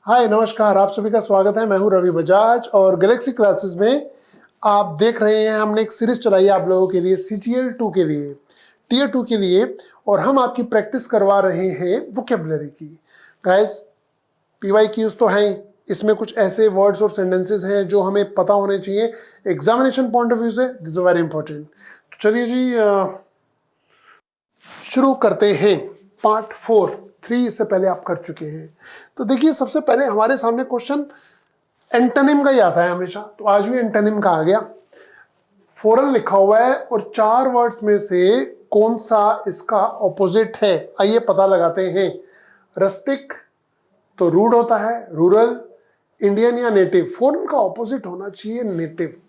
हाय नमस्कार, आप सभी का स्वागत है। मैं हूं रवि बजाज और गैलेक्सी क्लासेस में आप देख रहे हैं। हमने एक सीरीज चलाई है आप लोगों के लिए CGL 2 के लिए, टीयर 2 के लिए, और हम आपकी प्रैक्टिस करवा रहे हैं वोकेबलरी की। गाइस, PYQs तो हैं, इसमें कुछ ऐसे वर्ड्स और सेंटेंसेस हैं जो हमें पता होने चाहिए एग्जामिनेशन पॉइंट ऑफ व्यू से। This is very important. तो चलिए जी, शुरू करते हैं। पार्ट 4 3 इससे पहले आप कर चुके हैं। तो देखिए, सबसे पहले हमारे सामने क्वेश्चन एंटोनिम का ही आता है हमेशा, तो आज भी एंटोनिम का आ गया। फॉरन लिखा हुआ है और 4 वर्ड्स में से कौन सा इसका ऑपोजिट है, आइए पता लगाते हैं। रस्टिक तो रूड होता है, रूरल, इंडियन या नेटिव। फॉरन का ऑपोजिट होना चाहिए native.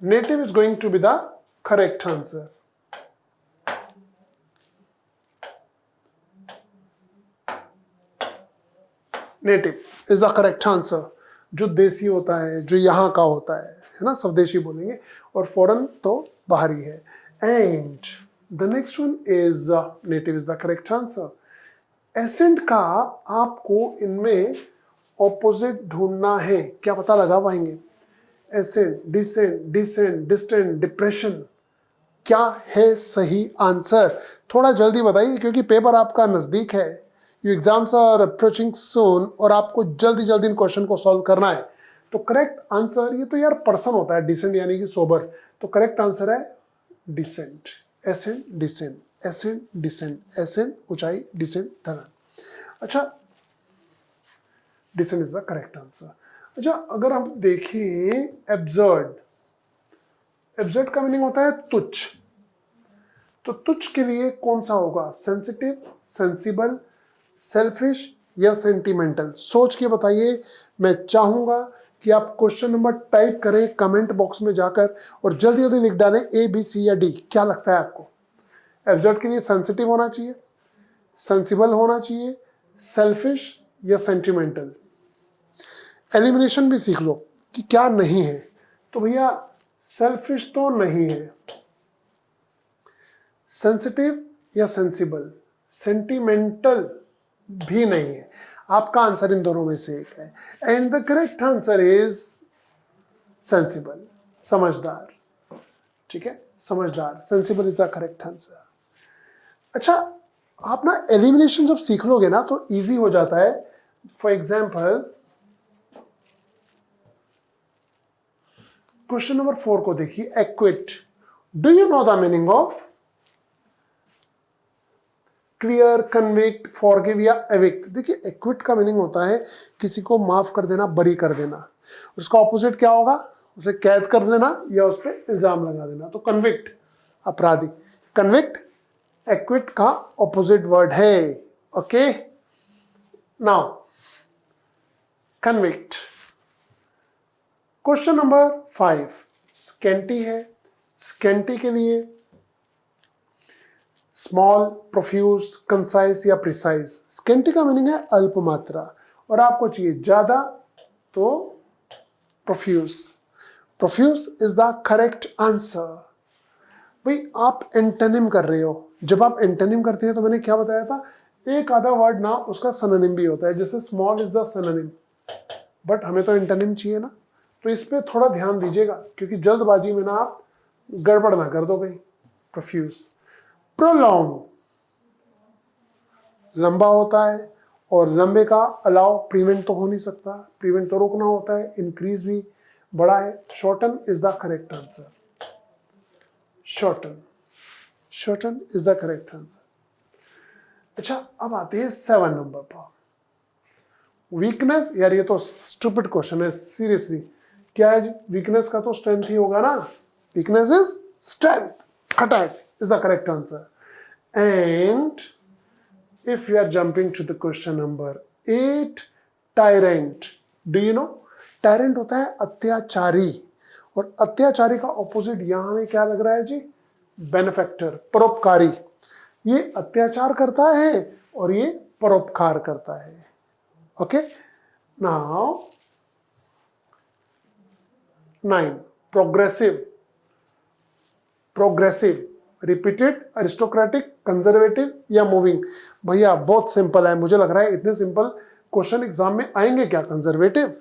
Native is going to be the correct answer. Native is the correct answer. जो देसी होता है, जो यहाँ का होता है ना, स्वदेशी बोलेंगे, और फॉरेन तो बाहरी है। And the next one is native is the correct answer. Ascent का आपको इनमें ऑपोजिट ढूंढना है। क्या पता लगा पाएंगे? Ascent, descent, descent, distant, depression, क्या है सही आंसर? थोड़ा जल्दी बताइए क्योंकि पेपर आपका नजदीक है। यू एग्जाम्स आर अप्रोचिंग सून और आपको जल्दी जल्दी इन क्वेश्चन को सॉल्व करना है। तो करेक्ट आंसर, ये तो यार पर्सन होता है, डिसेंट यानी कि सोबर, तो करेक्ट आंसर है descent. Ascent, descent, ascent, descent, ascent ऊंचाई, डिसेंट ढलान। अच्छा, descent is the correct answer. अच्छा, अगर हम देखें एब्सर्ड, एब्सर्ड का मीनिंग होता है तुच्छ। तो तुच्छ के लिए कौन सा होगा? सेंसिटिव, सेंसिबल, सेल्फिश या सेंटिमेंटल? सोच के बताइए। मैं चाहूंगा कि आप क्वेश्चन नंबर टाइप करें कमेंट बॉक्स में जाकर और जल्दी जल्दी लिख डालें A, B, C या D। क्या लगता है आपको? एब्सर्ड के लिए सेंसिटिव होना चाहिए, सेंसिबल होना चाहिए, सेल्फिश या सेंटिमेंटल? एलिमिनेशन भी सीख लो कि क्या नहीं है। तो भैया सेल्फिश तो नहीं है, सेंसिटिव या सेंसिबल, सेंटिमेंटल भी नहीं है। आपका आंसर इन दोनों में से एक है। And the correct answer is sensible, समझदार। ठीक है, समझदार, sensible is the correct answer. अच्छा, आप ना एलिमिनेशन जब सीख लोगे ना तो इजी हो जाता है। फॉर एग्जाम्पल क्वेश्चन नंबर 4 को देखिए, equity. Do you know the meaning of clear, convict, forgive या एविक्ट? देखिए, एक्विट का मीनिंग होता है किसी को माफ कर देना, बरी कर देना। उसका ऑपोजिट क्या होगा? उसे कैद कर देना या उस पर इल्जाम लगा देना। तो कन्विक्ट अपराधी, कन्विक्ट एक्विट का ऑपोजिट वर्ड है। Okay, now convict. Question number 5 scanty है। स्केंटी के लिए स्मॉल, प्रोफ्यूज, कंसाइज या प्रिसाइज? स्केंटी का मीनिंग है अल्प मात्रा और आपको चाहिए ज्यादा, तो profuse. Profuse is the correct answer. भाई, आप एंटोनिम कर रहे हो। जब आप एंटोनिम करते हैं तो मैंने क्या बताया था, एक आधा वर्ड ना उसका सिनोनिम भी होता है। जैसे small is the synonym, but हमें तो एंटोनिम चाहिए ना, तो इस पे थोड़ा ध्यान दीजिएगा क्योंकि जल्दबाजी में ना आप गड़बड़ ना कर दो भाई। प्रोफ्यूज। प्रोलॉन्ग लंबा होता है और लंबे का अलाउ प्रीवेंट तो हो नहीं सकता, प्रीवेंट तो रोकना होता है, इंक्रीज भी बड़ा है। Shorten is the correct answer. Shorten, shorten is the correct answer. अच्छा, अब आते हैं 7 नंबर पर, वीकनेस। यार ये तो स्टूपिड क्वेश्चन है, सीरियसली। क्या है? वीकनेस का तो स्ट्रेंथ ही होगा ना। Weakness is strength, attack is the correct answer. And if you are jumping to the question number 8, tyrant. Do you know? tyrant होता है अत्याचारी, और अत्याचारी का ऑपोजिट यहां हमें क्या लग रहा है जी? बेनिफैक्टर, परोपकारी। ये अत्याचार करता है और ये परोपकार करता है। Okay, now 9 progressive. Progressive, repeated, aristocratic, conservative या मूविंग? भैया बहुत सिंपल है, मुझे लग रहा है इतने सिंपल क्वेश्चन एग्जाम में आएंगे क्या? कंजर्वेटिव।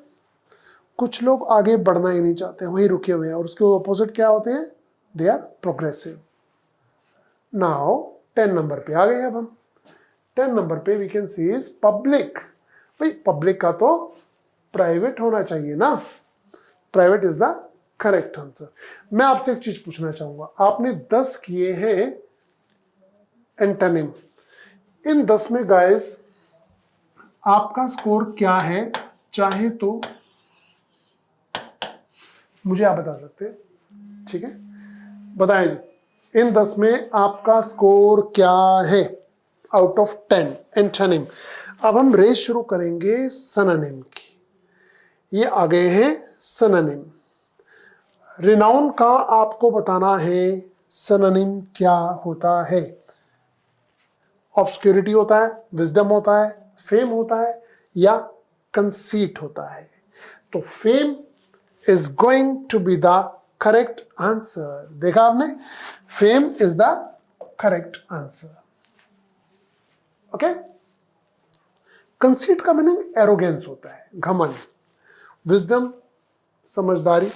कुछ लोग आगे बढ़ना ही नहीं चाहते, वहीं रुके हुए हैं, और उसके अपोजिट क्या होते हैं? They are progressive. Now 10 number पे आ गए। अब हम 10 नंबर पे we can see is public. भाई पब्लिक का तो प्राइवेट होना चाहिए ना, private is the correct answer. मैं आपसे एक चीज पूछना चाहूंगा, आपने 10 किए हैं एंटोनिम, इन 10 में गाइस आपका स्कोर क्या है? चाहे तो मुझे आप बता सकते हैं, ठीक है? बताएं जी, इन 10 में आपका स्कोर क्या है आउट ऑफ 10 एंटोनिम? अब हम रेस शुरू करेंगे सिनोनिम की। ये आ गए हैं सिनोनिम। रिनाउन का आपको बताना है सिनोनिम क्या होता है। ऑब्सक्योरिटी होता है, विजडम होता है, फेम होता है, या कंसीट होता है? तो fame is going to be the correct answer. देखा आपने, fame is the correct answer. Okay. Conceit का मीनिंग एरोगेंस होता है, घमंड। विजडम समझदारी,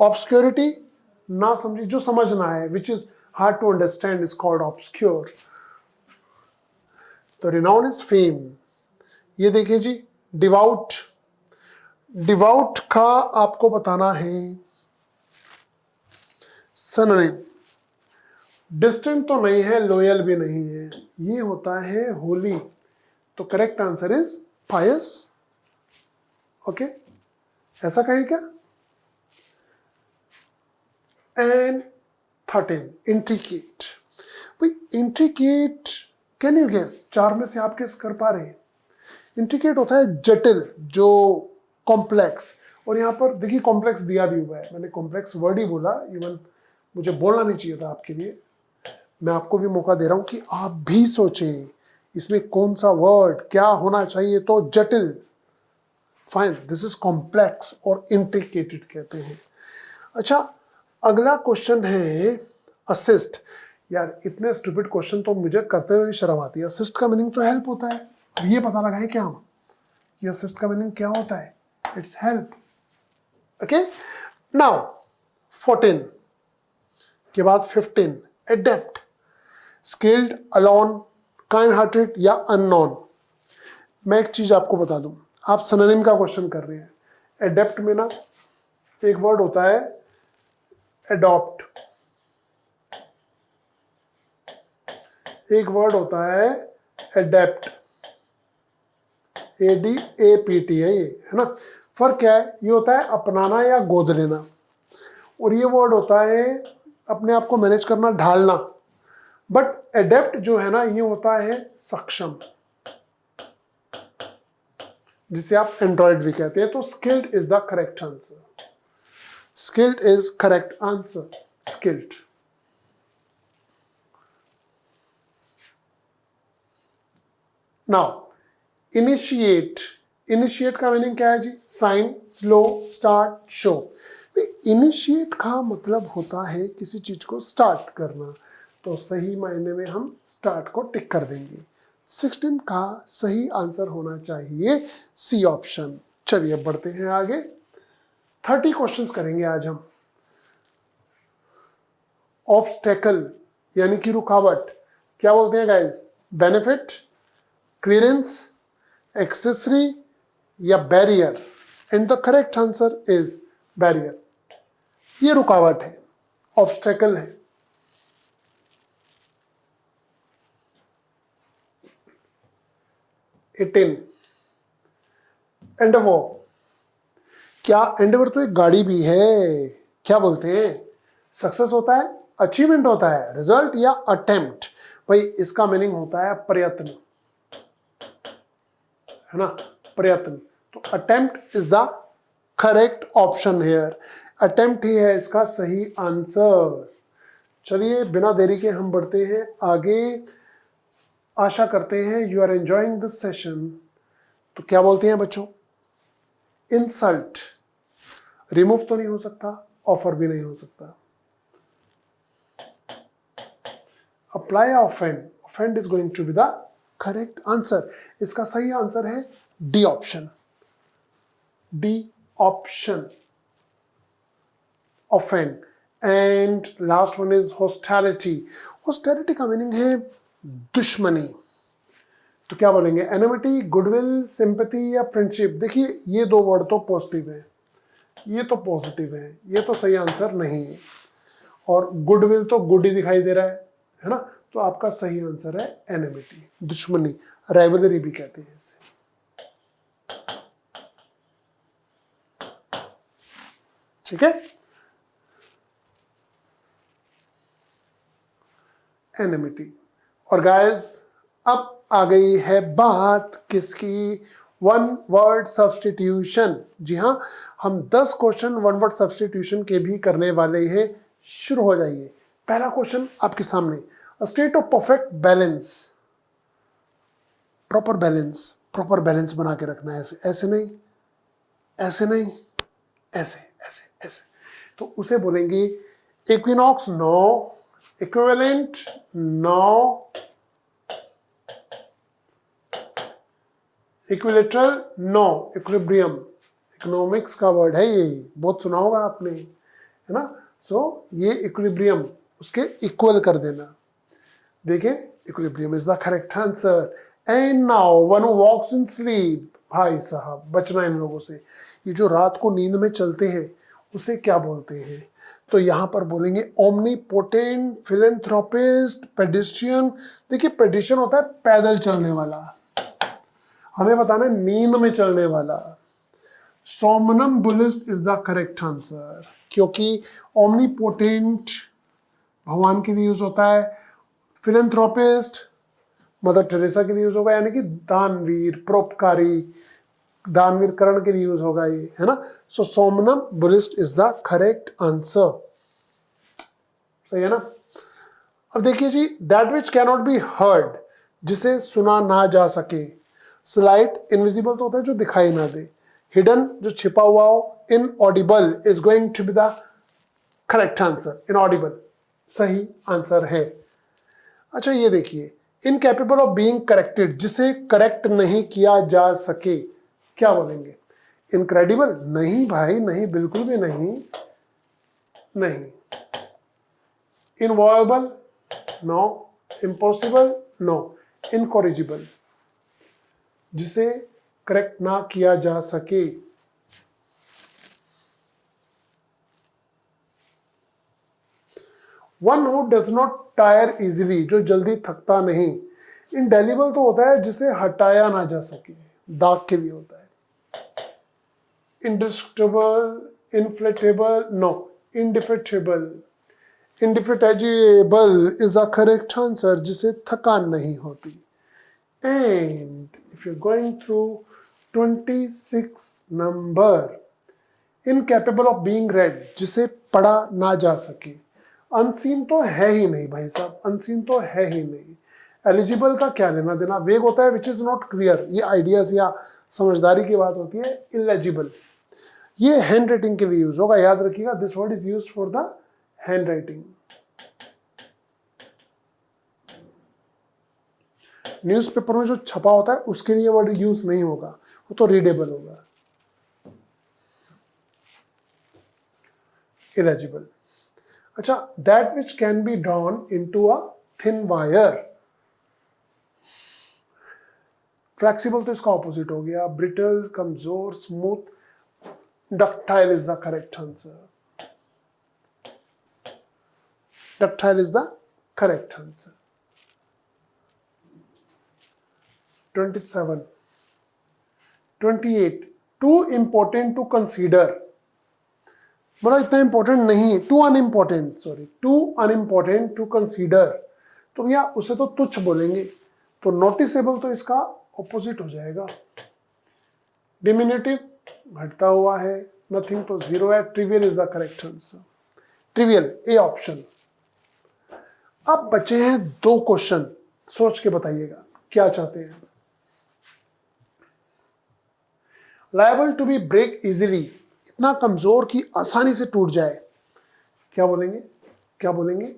ऑब्सक्योरिटी ना समझी, जो समझना है, which is hard to understand is called obscure. तो रिनाउन इज फेम। ये देखिए जी, डिवाउट, डिवाउट का आपको बताना है सिनोनिम। डिस्टेंट तो नहीं है, लॉयल भी नहीं है, ये होता है होली। तो correct answer is pious. Okay, ऐसा कहें क्या? And 13 intricate. भाई इंट्रिकेट, कैन यू गेस? 4 में से आप गेस कर पा रहे हैं? इंट्रिकेट होता है जटिल, जो कॉम्प्लेक्स। और यहाँ पर देखिए कॉम्प्लेक्स दिया भी हुआ है, मैंने कॉम्प्लेक्स वर्ड ही बोला, इवन मुझे बोलना नहीं चाहिए था आपके लिए। मैं आपको भी मौका दे रहा हूं कि आप भी सोचें इसमें कौन सा वर्ड क्या होना चाहिए। तो जटिल, फाइन, दिस इज कॉम्प्लेक्स, और इंट्रिकेटेड कहते हैं। अच्छा, अगला क्वेश्चन है असिस्ट। यार इतने स्टूपिड क्वेश्चन तो मुझे करते हुए शर्म आती है। असिस्ट का मीनिंग तो हेल्प होता है। अब ये पता लगा है क्या हम कि असिस्ट का मीनिंग क्या होता है? It's help. ओके, नाउ 14 के बाद 15 adept, skilled, alone, kind hearted या अननोन? मैं एक चीज आपको बता दूं, आप सिनोनिम का क्वेश्चन कर रहे हैं। एडेप्ट में ना एक वर्ड होता है एडॉप्ट, एक वर्ड होता है एडेप्ट, ADAPT है ये, है ना? फर्क क्या है? ये होता है अपनाना या गोद लेना, और ये वर्ड होता है अपने आप को मैनेज करना, ढालना। बट एडेप्ट जो है ना, ये होता है सक्षम, जिसे आप एंड्रॉइड भी कहते हैं। तो skilled is the correct answer. Skilled is correct answer, skilled. Now initiate, initiate का मीनिंग क्या है जी? Sign, slow, start, show. Initiate का मतलब होता है किसी चीज को स्टार्ट करना, तो सही मायने में हम स्टार्ट को टिक कर देंगे। 16 का सही आंसर होना चाहिए सी ऑप्शन। चलिए बढ़ते हैं आगे, 30 क्वेश्चंस करेंगे आज हम। ऑब्स्टेकल यानी कि रुकावट, क्या बोलते हैं गाइस? बेनिफिट, क्लियरेंस, एक्सेसरी या barrier? And the correct answer is barrier. ये रुकावट है, ऑब्स्टेकल है। एंडेवर, क्या एंडेवर तो एक गाड़ी भी है? क्या बोलते हैं? सक्सेस होता है, अचीवमेंट होता है, रिजल्ट या अटेम्प्ट? भाई इसका मीनिंग होता है प्रयत्न, है ना? प्रयत्न। तो attempt is the correct option here. Attempt ही है इसका सही आंसर। चलिए बिना देरी के हम बढ़ते हैं आगे। आशा करते हैं you are enjoying this session. तो क्या बोलते हैं बच्चों? इंसल्ट रिमूव तो नहीं हो सकता, ऑफर भी नहीं हो सकता। Apply offend, offend is going to be the correct answer. इसका सही आंसर है D option, D option, offend. And last one is hostility. Hostility का मीनिंग है दुश्मनी, तो क्या बोलेंगे? एनिमिटी, गुडविल, सिंपैथी या फ्रेंडशिप। देखिए ये दो वर्ड तो पॉजिटिव है, ये तो पॉजिटिव है, ये तो सही आंसर नहीं है। और गुडविल तो गुड ही दिखाई दे रहा है ना? तो आपका सही आंसर है एनिमिटी, दुश्मनी, राइवलरी भी कहते हैं इसे। ठीक है, एनिमिटी। और गाइस अब आ गई है बात किसकी? One word substitution. जी हाँ, हम 10 क्वेश्चन वन वर्ड सब्सटीट्यूशन के भी करने वाले हैं। शुरू हो जाइए। पहला क्वेश्चन आपके सामने, a state of perfect balance. Proper balance, proper balance बना के रखना है, ऐसे ऐसे नहीं, ऐसे नहीं, ऐसे ऐसे ऐसे। तो उसे बोलेंगे equinox no, equivalent no, equilateral no, equilibrium. Economics का वर्ड है ये, बहुत सुना होगा आपने, है ना? सो ये इक्विलिब्रियम, उसके इक्वल कर देना। देखिए equilibrium is the correct answer. And now one who walks in sleep, भाई साहब बचना इन लोगों से। ये जो रात को नींद में चलते हैं उसे क्या बोलते हैं? तो यहाँ पर बोलेंगे ओमनीपोटेंट, फिलेंथ्रोपिस्ट, पेडिस्ट्रियन। देखिए पेडिस्ट्रियन होता है पैदल चलने वाला, हमें बताना है नींद में चलने वाला। सोमनम्बुलिस्ट इज द करेक्ट आंसर, क्योंकि ओमनीपोटेंट भगवान के लिए यूज होता है, फिलेंथ्रोपिस्ट मदर टेरेसा के लिए यूज होगा, यानी कि दानवीर, परोपकारी, दानवीर करण के लिए यूज होगा ये, है ना? So somnambulist is the correct answer. सही है ना? अब देखिए जी, that which cannot be heard, जिसे सुना ना जा सके। स्लाइट, इनविजिबल तो होता है जो दिखाई ना दे, हिडन जो छिपा हुआ हो, inaudible is going to be the correct answer, inaudible सही आंसर है। अच्छा ये देखिए, इनकैपेबल ऑफ बीइंग करेक्टेड, जिसे करेक्ट नहीं किया जा सके, क्या बोलेंगे? इनक्रेडिबल, नहीं भाई नहीं, बिल्कुल भी नहीं, नहीं। Inviolable, no. Impossible, no. Incorrigible, जिसे करेक्ट ना किया जा सके। One who does not tire easily, जो जल्दी थकता नहीं। इंडेलिबल तो होता है जिसे हटाया ना जा सके, दाग के लिए होता है। Indestructible, inflatable, no. Indefatigable, indefatigable is the correct answer, जिसे थकान नहीं होती। And if you're going through 26 number, incapable of being read, जिसे पढ़ा ना जा सके। अनसीन तो है ही नहीं भाई साहब, अनसीन तो है ही नहीं। एलिजिबल का क्या लेना देना? वेग होता है विच इज नॉट क्लियर, ये आइडियाज या समझदारी की बात होती है। इलेजिबल, ये हैंड राइटिंग के लिए यूज होगा, याद रखिएगा, this word is use for the hand writing. Newspaper में जो छपा होता है उसके लिए वर्ड यूज नहीं होगा, वो तो रीडेबल होगा। इलेजिबल। अच्छा, that which can be drawn into a thin wire. Flexible तो इसका ऑपोजिट हो गया, ब्रिटल, कमजोर, smooth. Ductile is the correct answer, ductile is the correct answer. 27, 28, too important to consider, बड़ा इतना इंपॉर्टेंट नहीं, too unimportant, sorry, too unimportant to consider. तो भैया उसे तो तुच्छ बोलेंगे, तो नोटिसेबल तो इसका ऑपोजिट हो जाएगा। डिमिनिटिव घटता हुआ है, नथिंग तो जीरो है। Trivial is the correct answer, trivial, A option. अब बचे हैं 2 क्वेश्चन, सोच के बताइएगा क्या चाहते हैं। Liable to be break easily, इतना कमजोर कि आसानी से टूट जाए, क्या बोलेंगे? क्या बोलेंगे?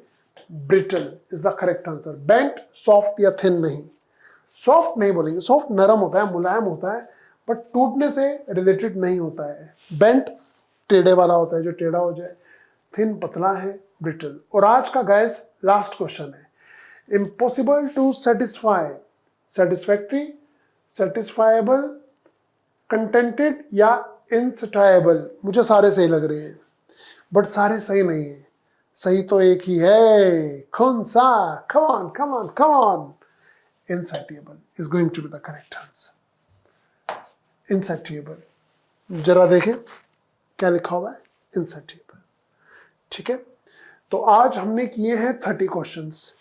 Brittle is the correct answer. Bent soft या थिन नहीं, सॉफ्ट नहीं बोलेंगे, सॉफ्ट नरम होता है, मुलायम होता है, बट टूटने से रिलेटेड नहीं होता है। बेंट टेढ़े वाला होता है, जो टेढ़ा हो जाए। थिन पतला है, ब्रिटल। और आज का गाइस लास्ट क्वेश्चन है, impossible to satisfy, satisfactory, satisfiable, contented या इनसेटिएबल। मुझे सारे सही लग रहे हैं, बट सारे सही नहीं है। सही तो एक ही है, कौन सा? Come on come on come on. Insatiable is going to be the correct answer. Insatiable, जरा देखें क्या लिखा हुआ है, इनसेटिएबल। ठीक है, तो आज हमने किए हैं 30 क्वेश्चंस।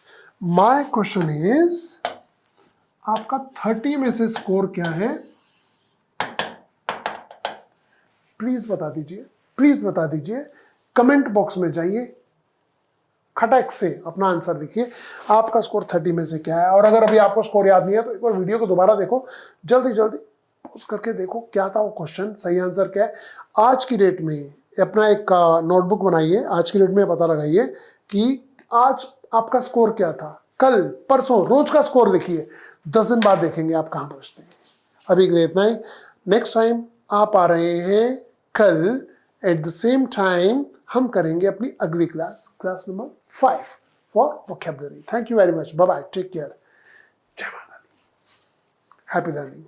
माय क्वेश्चन इज, आपका 30 में से स्कोर क्या है? प्लीज बता दीजिए, प्लीज बता दीजिए। कमेंट बॉक्स में जाइए, खटक से अपना आंसर लिखिए, आपका स्कोर 30 में से क्या है। और अगर अभी आपको स्कोर याद नहीं है तो एक बार वीडियो को दोबारा देखो, जल्दी जल्दी पॉज करके देखो क्या था वो क्वेश्चन, सही आंसर क्या है। आज की डेट में अपना एक नोटबुक बनाइए, आज की डेट में पता लगाइए कि आज आपका स्कोर क्या था, कल परसों रोज का स्कोर लिखिए। 10 दिन बाद देखेंगे आप कहाँ पहुँचते हैं। अभी के लिए इतना ही। नेक्स्ट टाइम आप आ रहे हैं कल एट द सेम टाइम, हम करेंगे अपनी अगली class, class number 5 for vocabulary. Thank you very much, bye bye, take care, जय माता दी, हैप्पी लर्निंग।